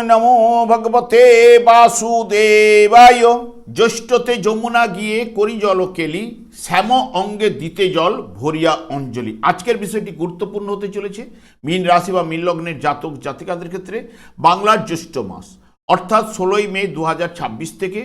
নমো ভগবতে বাসুদেবায়। জ্যৈষ্ঠতে যমুনা গিয়ে করি জল কেলি, শ্যাম অঙ্গে দিতে জল ভরিয়া অঞ্জলি। আজকের বিষয়টি গুরুত্বপূর্ণ হতে চলেছে মীন রাশি বা মীন লগ্নের জাতক জাতিকাদের ক্ষেত্রে। বাংলার জ্যৈষ্ঠ মাস অর্থাৎ 16ই মে 2026 থেকে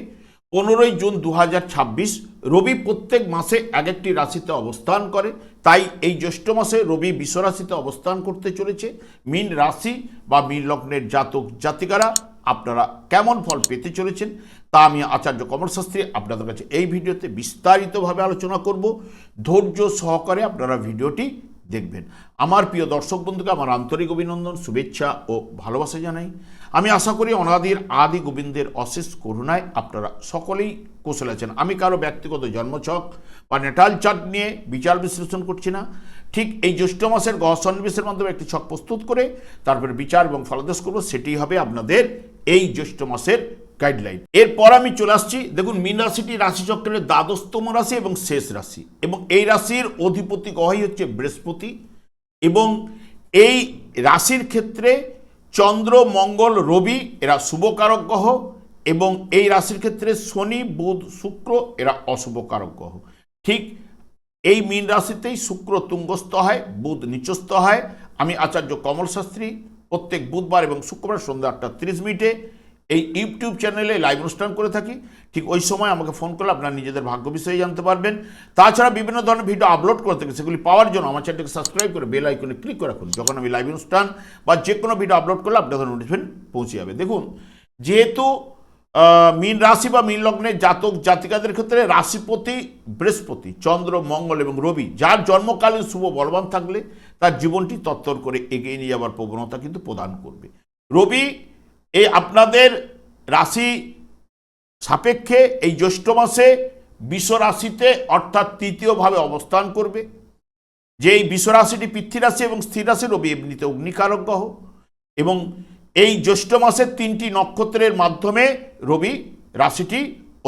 15ই জুন 2026 রবি প্রত্যেক মাসে এক একটি রাশিতে অবস্থান করে। তাই এই জ্যৈষ্ঠ মাসে রবি বৃষ রাশিতে অবস্থান করতে চলেছে। মীন রাশি বা মীন লগ্নের জাতক জাতিকারা আপনারা কেমন ফল পেতে চলেছেন তা আমি আচার্য কমল শাস্ত্রী আপনাদের কাছে এই ভিডিওতে বিস্তারিতভাবে আলোচনা করব। ধৈর্য সহকারে আপনারা ভিডিওটি দেখবেন। আমার প্রিয় দর্শক বন্ধুকে আমার আন্তরিক অভিনন্দন, শুভেচ্ছা ও ভালোবাসা জানাই। আমি আশা করি অনাদির আদি গোবিন্দের অশেষ করুণায় আপনারা সকলেই কুশল আছেন। আমি কারো ব্যক্তিগত জন্মছক বা নেটাল চার্ট নিয়ে বিচার বিশ্লেষণ করছি না। ঠিক এই জ্যৈষ্ঠ মাসের গ্রহ সন্নিবেশের মাধ্যমে একটি ছক প্রস্তুত করে তারপরে বিচার এবং ফলাদেশ করব, সেটি হবে আপনাদের এই জ্যৈষ্ঠ মাসের গাইডলাইন। এরপর আমি চলে আসছি, দেখুন মীন রাশিটি রাশিচক্রের দ্বাদশতম রাশি এবং শেষ রাশি, এবং এই রাশির অধিপতি গ্রহই হচ্ছে বৃহস্পতি। এবং এই রাশির ক্ষেত্রে চন্দ্র, মঙ্গল, রবি এরা শুভকারক গ্রহ, এবং এই রাশির ক্ষেত্রে শনি, বুধ, শুক্র এরা অশুভকারক গ্রহ। ঠিক এই মীন রাশিতেই শুক্র তুঙ্গস্থ হয়, বুধ নিচস্থ হয়। আমি আচার্য কমল শাস্ত্রী প্রত্যেক বুধবার এবং শুক্রবার সন্ধ্যা 8:30 এই ইউটিউব চ্যানেলে লাইভ অনুষ্ঠান করে থাকি। ঠিক ওই সময় আমাকে ফোন করলে আপনারা নিজেদের ভাগ্য বিষয়ে জানতে পারবেন। তাছাড়া বিভিন্ন ধরনের ভিডিও আপলোড করে থাকি, সেগুলি পাওয়ার জন্য আমার চ্যানেলকে সাবস্ক্রাইব করে বেল আইকনে ক্লিক করে রাখুন। যখন আমি লাইভ অনুষ্ঠান বা যে কোনো ভিডিও আপলোড করলে আপনাদের নোটিফিকেশন পৌঁছে যাবে। দেখুন, যেহেতু মীন রাশি বা মীন লগ্নের জাতক জাতিকাদের ক্ষেত্রে রাশিপতি বৃহস্পতি, চন্দ্র, মঙ্গল এবং রবি যার জন্মকালীন শুভ বলবান থাকলে তার জীবনটি তত্তর করে এগিয়ে নিয়ে যাওয়ার প্রবণতা কিন্তু প্রদান করবে। রবি এই আপনাদের রাশি সাপেক্ষে এই জ্যৈষ্ঠ মাসে বৃষ রাশিতে অর্থাৎ তৃতীয়ভাবে অবস্থান করবে। যে এই বৃষ রাশিটি পৃথ্বী রাশি এবং স্থির রাশি, রবি এমনিতে অগ্নিকারক গ্রহ, এবং এই জ্যৈষ্ঠ মাসের 3টি নক্ষত্রের মাধ্যমে রবি রাশিটি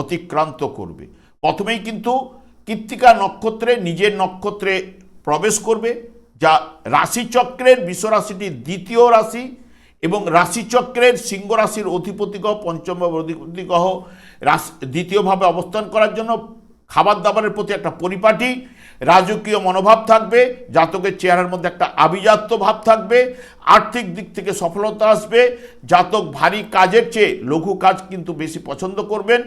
অতিক্রান্ত করবে। প্রথমেই কিন্তু কৃত্তিকা নক্ষত্রে নিজের নক্ষত্রে প্রবেশ করবে, যা রাশিচক্রের বৃষ রাশিটির দ্বিতীয় রাশি, এবং রাশিচক্রের সিংহ রাশির অধিপতি গ্রহ, পঞ্চম অধিপতি গ্রহ দ্বিতীয়ভাবে অবস্থান করার জন্য খাবার দাবারের প্রতি একটা পরিপাটি রাজকীয় মনোভাব থাকবে। জাতকের চেহারার মধ্যে একটা আভিজাত্য ভাব থাকবে। আর্থিক দিক থেকে সফলতা আসবে। জাতক ভারী কাজের চেয়ে লঘু কাজ কিন্তু বেশি পছন্দ করবেন।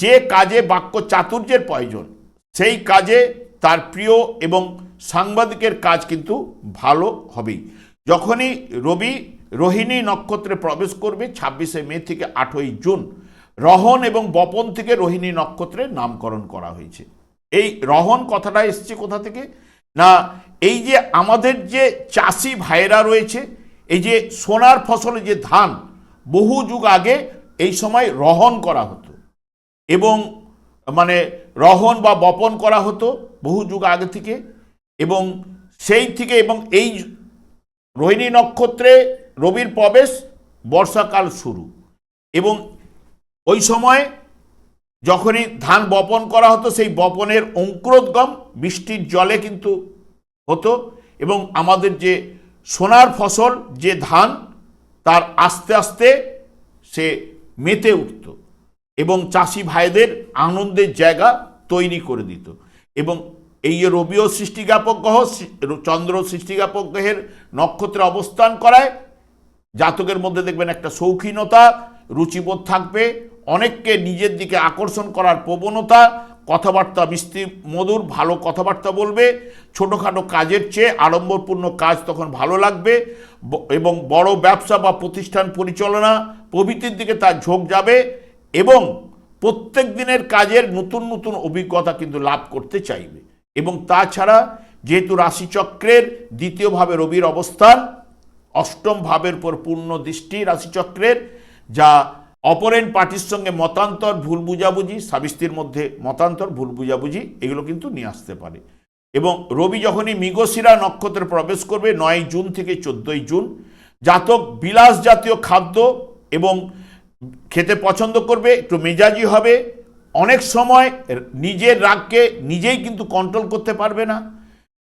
যে কাজে বাক্য চাতুর্যের প্রয়োজন সেই কাজে তার প্রিয় এবং সাংবাদিকের কাজ কিন্তু ভালো হবেই। যখনই রবি রোহিণী নক্ষত্রে প্রবেশ করবে 26শে মে থেকে 8ই জুন, রহন এবং বপন থেকে রোহিণী নক্ষত্রের নামকরণ করা হয়েছে। এই রহন কথাটা এসছে কোথা থেকে না, এই যে আমাদের যে চাষি ভাইয়েরা রয়েছে, এই যে সোনার ফসলে যে ধান বহু যুগ আগে এই সময় রহন করা হতো, এবং মানে রহন বা বপন করা হতো বহু যুগ আগে থেকে, এবং সেই থেকে এবং এই রোহিণী নক্ষত্রে রবির প্রবেশ, বর্ষাকাল শুরু, এবং ওই সময় যখনই ধান বপন করা হতো সেই বপনের অঙ্কুরোদ্গম বৃষ্টির জলে কিন্তু হতো, এবং আমাদের যে সোনার ফসল যে ধান তার আস্তে আস্তে সে মেতে উঠত এবং চাষি ভাইদের আনন্দের জায়গা তৈরি করে দিত। এবং এই যে রবিও সৃষ্টিজ্ঞাপক গ্রহ, চন্দ্র সৃষ্টিজ্ঞাপক গ্রহের নক্ষত্রে অবস্থান করায় জাতকের মধ্যে দেখবেন একটা শৌখিনতা, রুচিবোধ থাকবে, অনেককে নিজের দিকে আকর্ষণ করার প্রবণতা, কথাবার্তা মিষ্টি মধুর ভালো কথাবার্তা বলবে, ছোটোখাটো কাজের চেয়ে আড়ম্বরপূর্ণ কাজ তখন ভালো লাগবে, এবং বড় ব্যবসা বা প্রতিষ্ঠান পরিচালনা প্রভৃতির দিকে তার ঝোঁক যাবে, এবং প্রত্যেক দিনের কাজের নতুন নতুন অভিজ্ঞতা কিন্তু লাভ করতে চাইবে। এবং তাছাড়া যেহেতু রাশিচক্রের দ্বিতীয়ভাবে রবির অবস্থান, অষ্টম ভাবের উপর পূর্ণ দৃষ্টি রাশিচক্রের, যা অপরেন্ট পার্টির সঙ্গে মতান্তর, ভুল বুঝাবুঝি, স্বামী স্ত্রীর মধ্যে মতান্তর, ভুল বুঝাবুঝি এগুলো কিন্তু নিয়ে আসতে পারে। এবং রবি যখনই মৃগশিরা নক্ষত্রে প্রবেশ করবে 9 জুন থেকে 14 জুন, জাতক বিলাস জাতীয় খাদ্য এবং খেতে পছন্দ করবে, একটু মেজাজি হবে, অনেক সময় নিজের রাগকে নিজেই কিন্তু কন্ট্রোল করতে পারবে না,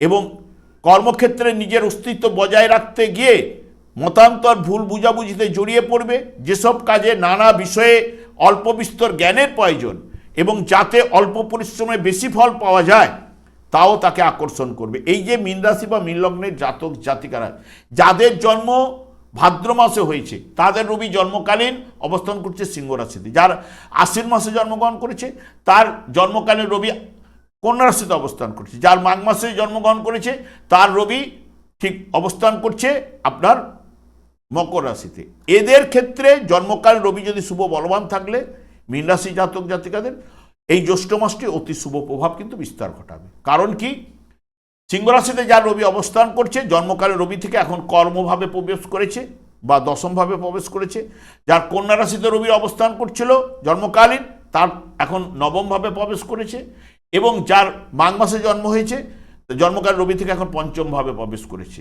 এবং কর্মক্ষেত্রে নিজের অস্তিত্ব বজায় রাখতে গিয়ে মতান্তর ভুল বুঝাবুঝিতে জড়িয়ে পড়বে, যেসব কাজে নানা বিষয়ে অল্প বিস্তর জ্ঞানের প্রয়োজন এবং যাতে অল্প পরিশ্রমে বেশি ফল পাওয়া যায় তাও তাকে আকর্ষণ করবে। এই যে মীন রাশি বা মীন লগ্নের জাতক জাতিকারা যাদের জন্ম ভাদ্র মাসে হয়েছে তাদের রবি জন্মকালীন অবস্থান করছে সিংহ রাশিতে। যার আশ্বিন মাসে জন্মগ্রহণ করেছে তার জন্মকালীন রবি কন্যা রাশিতে অবস্থান করছে। যার মাঘ মাসে জন্মগ্রহণ করেছে তার রবি ঠিক অবস্থান করছে আপনার মকর রাশিতে। এদের ক্ষেত্রে জন্মকাল রবি যদি শুভ বলবান থাকলে মীন রাশি জাতক জাতিকাদের এই জ্যৈষ্ঠ মাসটি অতি শুভ প্রভাব কিন্তু বিস্তার ঘটাবে। কারণ কি, সিংহ রাশিতে যার রবি অবস্থান করছে জন্মকালে রবি থেকে এখন কর্মভাবে প্রবেশ করেছে বা দশমভাবে প্রবেশ করেছে। যার কন্যা রাশিতে রবির অবস্থান করছিল জন্মকালীন তার এখন নবমভাবে প্রবেশ করেছে, এবং যার মাঘ মাসে জন্ম হয়েছে জন্মকাল রবি থেকে এখন পঞ্চমভাবে প্রবেশ করেছে।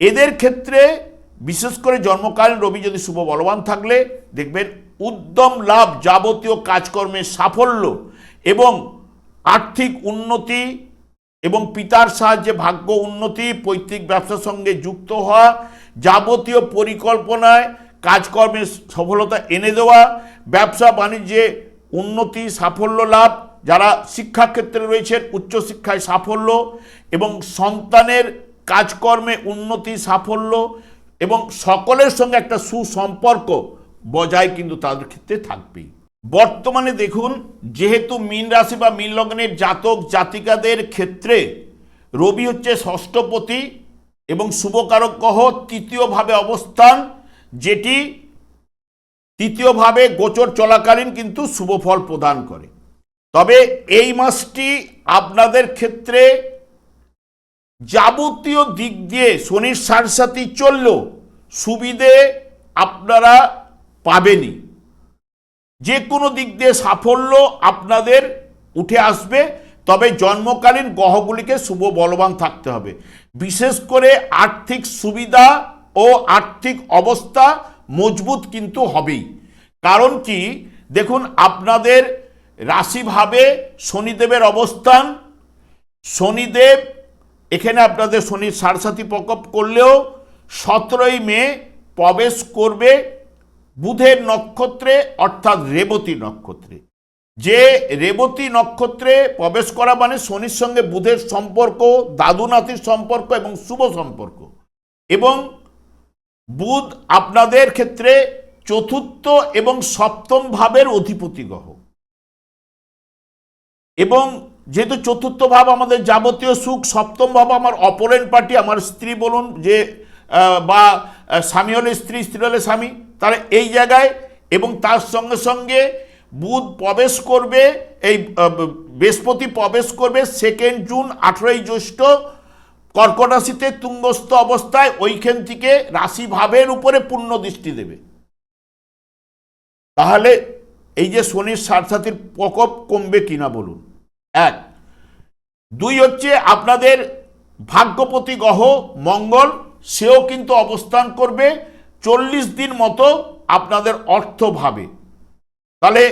এদের ক্ষেত্রে বিশেষ করে জন্মকালীন রবি যদি শুভ বলবান থাকলে দেখবেন উদ্যম লাভ, যাবতীয় কাজকর্মের সাফল্য এবং আর্থিক উন্নতি এবং পিতার সাহায্যে ভাগ্য উন্নতি, পৈতৃক ব্যবসার সঙ্গে যুক্ত হওয়া, যাবতীয় পরিকল্পনায় কাজকর্মের সফলতা এনে দেওয়া, ব্যবসা বাণিজ্যে উন্নতি সাফল্য লাভ, যারা শিক্ষাক্ষেত্রে রয়েছেন উচ্চশিক্ষায় সাফল্য এবং সন্তানের কাজকর্মে উন্নতি সাফল্য এবং সকলের সঙ্গে একটা সুসম্পর্ক বজায় কিন্তু তাদের ক্ষেত্রে থাকবেই। বর্তমানে দেখুন, যেহেতু মীন রাশি বা মীন লগ্নের জাতক জাতিকাদের ক্ষেত্রে রবি হচ্ছে ষষ্ঠপতি এবং শুভকারক গ্রহ তৃতীয়ভাবে অবস্থান, যেটি তৃতীয়ভাবে গোচর চলাকালীন কিন্তু শুভ ফল প্রদান করে। তবে এই মাসটি আপনাদের ক্ষেত্রে যাবতীয় দিক দিয়ে শনির সাড়সাতি চললেও সুবিধে আপনারা পাবেনই। যে কোনো দিক দিয়ে সাফল্য আপনাদের উঠে আসবে, তবে জন্মকালীন গ্রহগুলিকে শুভ বলবান থাকতে হবে। বিশেষ করে আর্থিক সুবিধা ও আর্থিক অবস্থা মজবুত কিন্তু হবেই। কারণ কি, দেখুন আপনাদের রাশিভাবে শনিদেবের অবস্থান, শনিদেব এখানে আপনাদের শনির সাড়সাতি প্রকোপ করলেও 17ই মে প্রবেশ করবে বুধের নক্ষত্রে অর্থাৎ রেবতী নক্ষত্রে। যে রেবতী নক্ষত্রে প্রবেশ করা মানে শনির সঙ্গে বুধের সম্পর্ক, দাদু নাতির সম্পর্ক এবং শুভ সম্পর্ক। এবং বুধ আপনাদের ক্ষেত্রে চতুর্থ এবং সপ্তম ভাবের অধিপতি গ্রহ, এবং যেহেতু চতুর্থ ভাব আমাদের যাবতীয় সুখ, সপ্তম ভাব আমার অপোনেন্ট পার্টি, আমার স্ত্রী বলুন যে বা স্বামী হলে স্ত্রী, স্ত্রী হলে স্বামী, তাহলে এই জায়গায় এবং তার সঙ্গে সঙ্গে বুধ প্রবেশ করবে, এই বৃহস্পতি প্রবেশ করবে 2 জুন 18ই জ্যৈষ্ঠ কর্কট রাশিতে তুঙ্গস্থ অবস্থায়, ওইখান থেকে রাশি ভাবের উপরে পূর্ণ দৃষ্টি দেবে। তাহলে এই যে শনির সাড়সাতির প্রকোপ কমবে কিনা বলুন। 1, 2 হচ্ছে আপনাদের ভাগ্যপতি গ্রহ মঙ্গল, সেও কিন্তু অবস্থান করবে 40 দিন মতো আপনাদের অর্থভাবে। তাহলে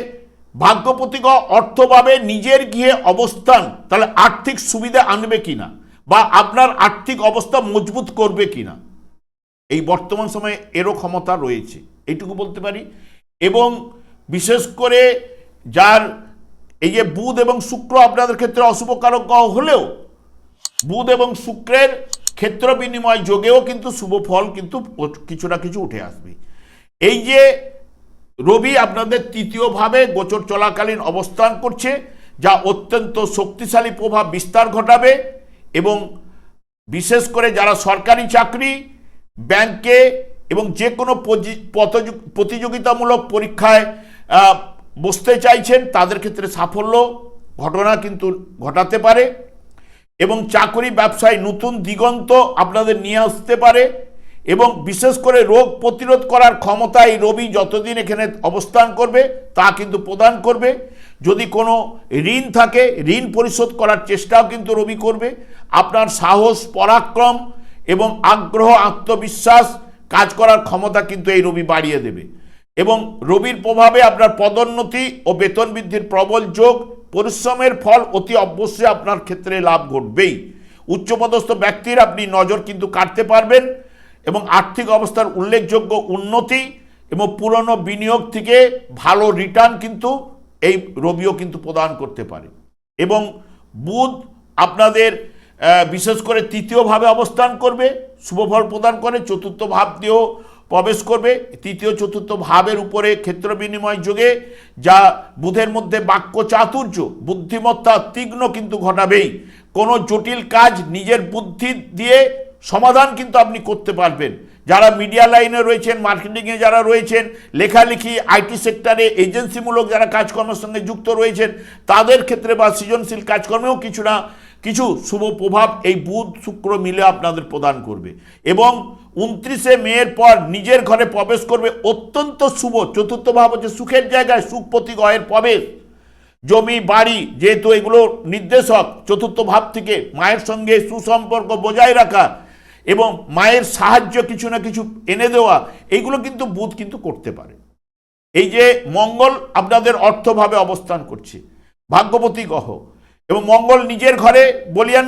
ভাগ্যপতি গ্রহ অর্থভাবে নিজের গৃহে অবস্থান, তাহলে আর্থিক সুবিধা আনবে কিনা বা আপনার আর্থিক অবস্থা মজবুত করবে কিনা, এই বর্তমান সময়ে এরও ক্ষমতা রয়েছে, এইটুকু বলতে পারি। এবং বিশেষ করে যার এই যে বুধ এবং শুক্র আপনাদের ক্ষেত্রে অশুভকারক গ্রহ হলেও বুধ এবং শুক্রের ক্ষেত্র বিনিময় যোগেও কিন্তু শুভ ফল কিন্তু কিছু না কিছু উঠে আসবে। এই যে রবি আপনাদের তৃতীয়ভাবে গোচর চলাকালীন অবস্থান করছে, যা অত্যন্ত শক্তিশালী প্রভাব বিস্তার ঘটাবে এবং বিশেষ করে যারা সরকারি চাকরি, ব্যাংকে এবং যে কোনো প্রতিযোগিতামূলক পরীক্ষায় বসতে চাইছেন তাদের ক্ষেত্রে সাফল্য ঘটনা কিন্তু ঘটাতে পারে এবং চাকরি ব্যবসায় নতুন দিগন্ত আপনাদের নিয়ে আসতে পারে। এবং বিশেষ করে রোগ প্রতিরোধ করার ক্ষমতা এই রবি যতদিন এখানে অবস্থান করবে তা কিন্তু প্রদান করবে। যদি কোনো ঋণ থাকে ঋণ পরিশোধ করার চেষ্টাও কিন্তু রবি করবে। আপনার সাহস, পরাক্রম এবং আগ্রহ, আত্মবিশ্বাস, কাজ করার ক্ষমতা কিন্তু এই রবি বাড়িয়ে দেবে। এবং রবির প্রভাবে আপনার পদোন্নতি ও বেতন বৃদ্ধির প্রবল যোগ, পরিশ্রমের ফল অতি অবশ্যই আপনার ক্ষেত্রে লাভ ঘটবেই। উচ্চপদস্থ ব্যক্তির আপনি নজর কিন্তু কাটতে পারবেন এবং আর্থিক অবস্থার উল্লেখযোগ্য উন্নতি এবং পুরনো বিনিয়োগ থেকে ভালো রিটার্ন কিন্তু এই রবিও কিন্তু প্রদান করতে পারে। এবং বুধ আপনাদের বিশেষ করে তৃতীয়ভাবে অবস্থান করবে, শুভফল প্রদান করে, চতুর্থ ভাব দিয়েও প্রবেশ করবে। তৃতীয় চতুর্থ ভাবের উপরে ক্ষেত্র বিনিময় যোগে যা বুধের মধ্যে বাক্য চাতুর্য, বুদ্ধিমত্তা তীক্ষ্ণ কিন্তু ঘটাবেই। কোনো জটিল কাজ নিজের বুদ্ধি দিয়ে সমাধান কিন্তু আপনি করতে পারবেন। যারা মিডিয়া লাইনে রয়েছেন, মার্কেটিংয়ে যারা রয়েছেন, লেখালেখি, আইটি সেক্টরে এজেন্সিমূলক যারা কাজকর্মের সঙ্গে যুক্ত রয়েছেন, তাদের ক্ষেত্রে বা সৃজনশীল কাজকর্মেও কিছু শুভ প্রভাব এই বুধ শুক্র মিলে আপনাদের প্রদান করবে। এবং 29শে মের পর নিজের ঘরে প্রবেশ করবে অত্যন্ত শুভ। চতুর্থ ভাব হচ্ছে সুখের জায়গায়, সুখপতি গ্রহের প্রবেশ, জমি বাড়ি, যেহেতু এগুলো নির্দেশক চতুর্থ ভাব থেকে মায়ের সঙ্গে সুসম্পর্ক বজায় রাখা এবং মায়ের সাহায্য কিছু না কিছু এনে দেওয়া, এইগুলো কিন্তু বুধ কিন্তু করতে পারে। এই যে মঙ্গল আপনাদের অর্থভাবে অবস্থান করছে, ভাগ্যপতি গ্রহ, এবং মঙ্গল নিজের ঘরে বলিয়ান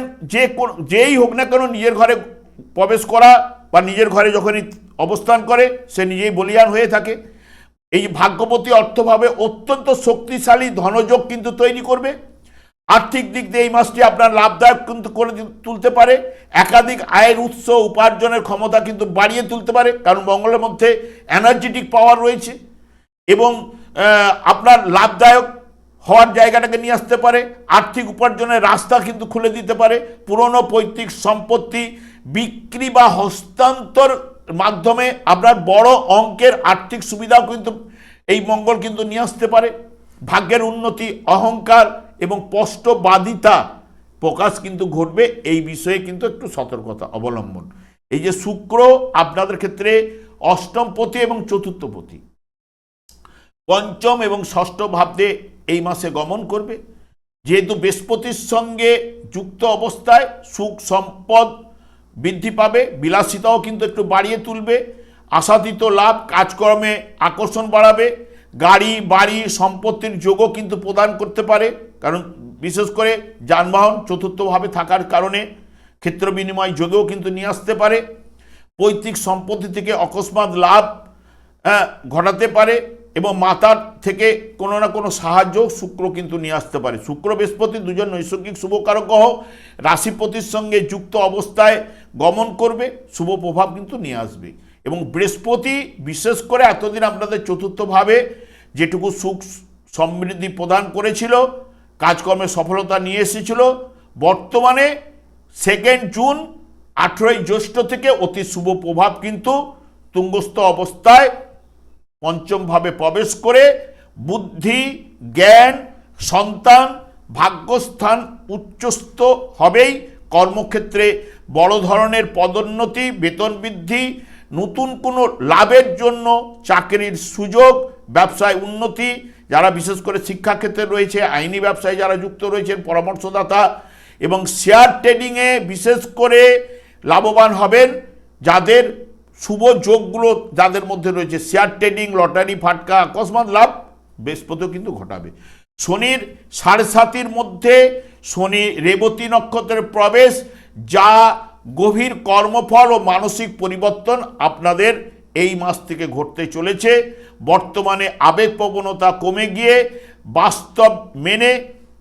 যেই হোক না কেন নিজের ঘরে প্রবেশ করা বা নিজের ঘরে যখনই অবস্থান করে সে নিজেই বলিয়ান হয়ে থাকে। এই ভাগ্যপতি অর্থভাবে অত্যন্ত শক্তিশালী ধনযোগ কিন্তু তৈরি করবে। আর্থিক দিক দিয়ে এই মাসটি আপনার লাভদায়ক কিন্তু করে তুলতে পারে। একাধিক আয়ের উৎস উপার্জনের ক্ষমতা কিন্তু বাড়িয়ে তুলতে পারে, কারণ মঙ্গলের মধ্যে এনার্জেটিক পাওয়ার রয়েছে এবং আপনার লাভদায়ক হওয়ার জায়গাটাকে নিয়ে আসতে পারে। আর্থিক উপার্জনের রাস্তা কিন্তু খুলে দিতে পারে। পুরনো পৈতৃক সম্পত্তি বিক্রি বা হস্তান্তর মাধ্যমে আপনার বড় অঙ্কের আর্থিক সুবিধাও কিন্তু এই মঙ্গল কিন্তু নিয়ে আসতে পারে। ভাগ্যের উন্নতি, অহংকার এবং স্পষ্টবাদিতা প্রকাশ কিন্তু ঘটবে। এই বিষয়ে কিন্তু একটু সতর্কতা অবলম্বন। এই যে শুক্র আপনাদের ক্ষেত্রে অষ্টমপতি এবং চতুর্থপতি, পঞ্চম এবং ষষ্ঠ ভাবে এই মাসে গমন করবে। যেহেতু বৃহস্পতির সঙ্গে যুক্ত অবস্থায় সুখ সম্পদ বৃদ্ধি পাবে, বিলাসিতাও কিন্তু একটু বাড়িয়ে তুলবে। আশাতীত লাভ, কাজকর্মে আকর্ষণ বাড়াবে। গাড়ি বাড়ি সম্পত্তির যোগও কিন্তু প্রদান করতে পারে, কারণ বিশেষ করে যানবাহন চতুর্থভাবে থাকার কারণে ক্ষেত্র বিনিময় যোগেও কিন্তু নিয়ে আসতে পারে। পৈতৃক সম্পত্তি থেকে অকস্মাৎ লাভ ঘটাতে পারে এবং মাতার থেকে কোনো না কোনো সাহায্য শুক্র কিন্তু নিয়ে আসতে পারে। শুক্র বৃহস্পতি দুজন নৈসর্গিক শুভকারক গ্রহ রাশিপতির সঙ্গে যুক্ত অবস্থায় গমন করবে, শুভ প্রভাব কিন্তু নিয়ে আসবে। এবং বৃহস্পতি বিশেষ করে এতদিন আপনাদের চতুর্থভাবে যেটুকু সুখ সমৃদ্ধি প্রদান করেছিল, কাজকর্মে সফলতা নিয়ে এসেছিল, বর্তমানে 2 জুন 18 জ্যৈষ্ঠ থেকে অতি শুভ প্রভাব কিন্তু তুঙ্গস্থ অবস্থায় পঞ্চমভাবে প্রবেশ করে বুদ্ধি, জ্ঞান, সন্তান, ভাগ্যস্থান উচ্চস্থ হবেই। কর্মক্ষেত্রে বড় ধরনের পদোন্নতি, বেতন বৃদ্ধি, নতুন কোনো লাভের জন্য চাকরির সুযোগ, ব্যবসায় উন্নতি, যারা বিশেষ করে শিক্ষাক্ষেত্রে রয়েছে, আইনি ব্যবসায় যারা যুক্ত রয়েছেন, পরামর্শদাতা এবং শেয়ার ট্রেডিংয়ে বিশেষ করে লাভবান হবেন। যাদের শুভ যোগগুলো যাদের মধ্যে রয়েছে, শেয়ার ট্রেডিং, লটারি, ফাটকা, আকস্মাৎ লাভ বৃহস্পতিও কিন্তু ঘটাবে। শনির 7.5 মধ্যে শনি রেবতী নক্ষত্রের প্রবেশ, যা গভীর কর্মফল ও মানসিক পরিবর্তন আপনাদের এই মাস থেকে ঘটতে চলেছে। বর্তমানে আবেগপ্রবণতা কমে গিয়ে বাস্তব মেনে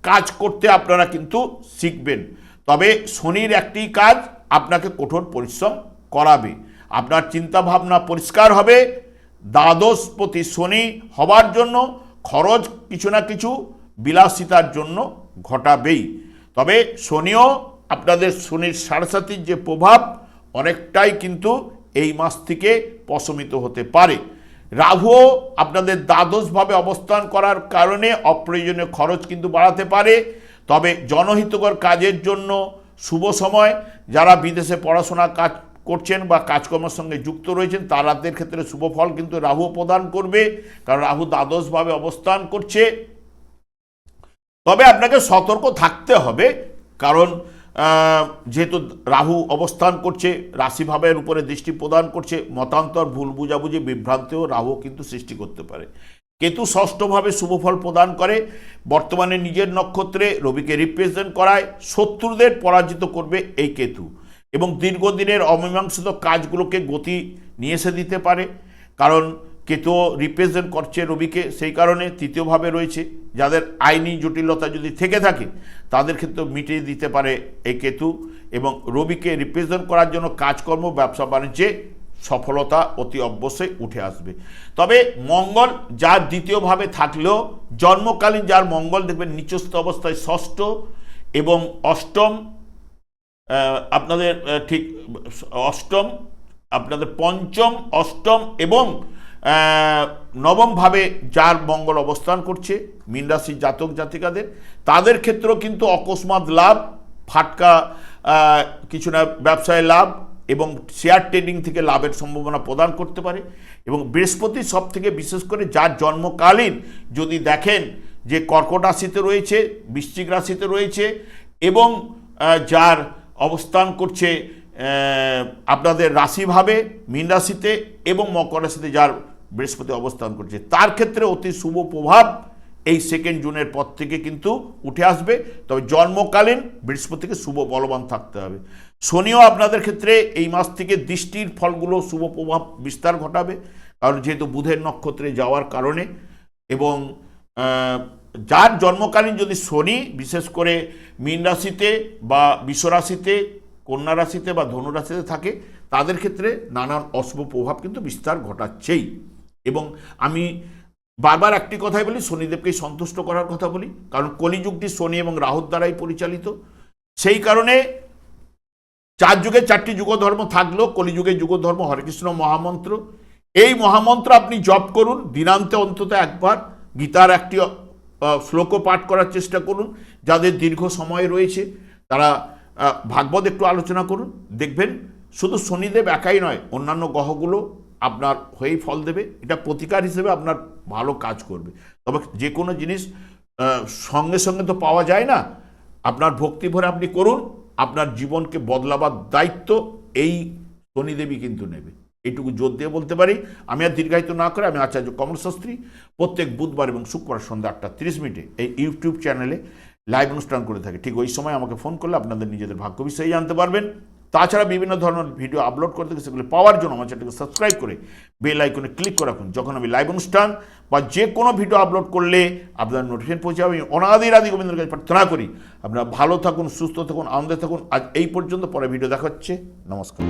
কাজ করতে আপনারা কিন্তু শিখবেন। তবে শনির একটি কাজ আপনাকে কঠোর পরিশ্রম করাবে। আপনার চিন্তাভাবনা পরিষ্কার হবে। দ্বাদশপতি শনি হবার জন্য খরচ কিছু না কিছু বিলাসিতার জন্য ঘটাবেই। তবে শনিও আপনাদের শনির 7.5 যে প্রভাব অনেকটাই কিন্তু এই মাস থেকে প্রশমিত হতে পারে। রাহুও আপনাদের দ্বাদশভাবে অবস্থান করার কারণে অপ্রয়োজনীয় খরচ কিন্তু বাড়াতে পারে। তবে জনহিতকর কাজের জন্য শুভ সময়। যারা বিদেশে পড়াশোনা কাজ করছেন বা কাজকর্মের সঙ্গে যুক্ত রয়েছেন তাদের ক্ষেত্রে শুভ ফল কিন্তু রাহু প্রদান করবে, কারণ রাহু দ্বাদশভাবে অবস্থান করছে। তবে আপনাকে সতর্ক থাকতে হবে, কারণ যেহেতু রাহু অবস্থান করছে, রাশিভাবের উপরে দৃষ্টি প্রদান করছে, মতান্তর, ভুল বুঝাবুঝি, বিভ্রান্তিও রাহু কিন্তু সৃষ্টি করতে পারে। কেতু ষষ্ঠভাবে শুভফল প্রদান করে, বর্তমানে নিজের নক্ষত্রে রবিকে রিপ্রেজেন্ট করায়, শত্রুদের পরাজিত করবে এই কেতু। এবং দীর্ঘদিনের অমীমাংসিত কাজগুলোকে গতি নিয়ে এসে দিতে পারে, কারণ কেতু রিপ্রেজেন্ট করছে রবিকে, সেই কারণে তৃতীয়ভাবে রয়েছে। যাদের আইনি জটিলতা যদি থেকে থাকে তাদের ক্ষেত্রে মিটিয়ে দিতে পারে এই কেতু, এবং রবিকে রিপ্রেজেন্ট করার জন্য কাজকর্ম ব্যবসা বাণিজ্যে সফলতা অতি অবশ্যই উঠে আসবে। তবে মঙ্গল যার দ্বিতীয়ভাবে থাকলেও জন্মকালীন যার মঙ্গল দেখবেন নিচস্থ অবস্থায় ষষ্ঠ এবং অষ্টম, আপনাদের ঠিক অষ্টম, আপনাদের পঞ্চম, অষ্টম এবং নবমভাবে যার মঙ্গল অবস্থান করছে মীন রাশির জাতক জাতিকাদের, তাদের ক্ষেত্রেও কিন্তু অকস্মাৎ লাভ, ফাটকা কিছু না ব্যবসায় লাভ এবং শেয়ার ট্রেডিং থেকে লাভের সম্ভাবনা প্রদান করতে পারে। এবং বৃহস্পতি সব থেকে বিশেষ করে যার জন্মকালীন যদি দেখেন যে কর্কট রাশিতে রয়েছে, বৃশ্চিক রাশিতে রয়েছে এবং যার অবস্থান করছে আপনাদের রাশিভাবে মীন রাশিতে এবং মকর রাশিতে যার বৃহস্পতি অবস্থান করছে, তার ক্ষেত্রে অতি শুভ প্রভাব এই 2 জুনের পর থেকে কিন্তু উঠে আসবে। তবে জন্মকালীন বৃহস্পতিকে শুভ বলবান থাকতে হবে। শনিও আপনাদের ক্ষেত্রে এই মাস থেকে দৃষ্টির ফলগুলো শুভ প্রভাব বিস্তার ঘটাবে, কারণ যেহেতু বুধের নক্ষত্রে যাওয়ার কারণে। এবং যার জন্মকালীন যদি শনি বিশেষ করে মীন রাশিতে বা বৃষ রাশিতে, কন্যা রাশিতে বা ধনু রাশিতে থাকে, তাদের ক্ষেত্রে নানান অশুভ প্রভাব কিন্তু বিস্তার ঘটাচ্ছেই। এবং আমি বারবার একটি কথাই বলি, শনিদেবকেই সন্তুষ্ট করার কথা বলি, কারণ কলিযুগটি শনি এবং রাহুর দ্বারাই পরিচালিত। সেই কারণে 4 যুগে 4টি যুগধর্ম থাকলেও কলিযুগে যুগধর্ম হরেকৃষ্ণ মহামন্ত্র, এই মহামন্ত্র আপনি জপ করুন, দিনান্তে অন্তত একবার গীতার একটি শ্লোকও পাঠ করার চেষ্টা করুন। যাদের দীর্ঘ সময় রয়েছে তারা ভাগবত একটু আলোচনা করুন, দেখবেন শুধু শনিদেব একাই নয়, অন্যান্য গ্রহগুলো আপনার হয়েই ফল দেবে। এটা প্রতিকার হিসেবে আপনার ভালো কাজ করবে। তবে যে কোনো জিনিস সঙ্গে সঙ্গে তো পাওয়া যায় না, আপনার ভক্তি ভরে আপনি করুন, আপনার জীবনকে বদলাবার দায়িত্ব এই শনিদেবী কিন্তু নেবে, এইটুকু জোর দিয়ে বলতে পারি। আমি আর দীর্ঘায়িত না করে আমি আচার্য কমল শাস্ত্রী প্রত্যেক বুধবার এবং শুক্রবার সন্ধ্যা 8:30 এই ইউটিউব চ্যানেলে লাইভ অনুষ্ঠান করে থাকি। ঠিক ওই সময় আমাকে ফোন করলে আপনাদের নিজেদের ভাগ্য বিষয়ে জানতে পারবেন। তাছাড়া বিভিন্ন ধরনের ভিডিও আপলোড করতে গেলে সেগুলো পাওয়ার জন্য আমার চ্যানেলকে সাবস্ক্রাইব করে বেল আইকনে ক্লিক করে রাখুন। যখন আমি লাইভ অনুষ্ঠান বা যে কোনো ভিডিও আপলোড করলে আপনার নোটিফিকেশন পৌঁছে যাবে। আমি অনাদির আদি গোবিন্দের কাছে প্রার্থনা করি আপনারা ভালো থাকুন, সুস্থ থাকুন, আনন্দে থাকুন। আজ এই পর্যন্ত, পরে ভিডিও দেখা হচ্ছে। নমস্কার।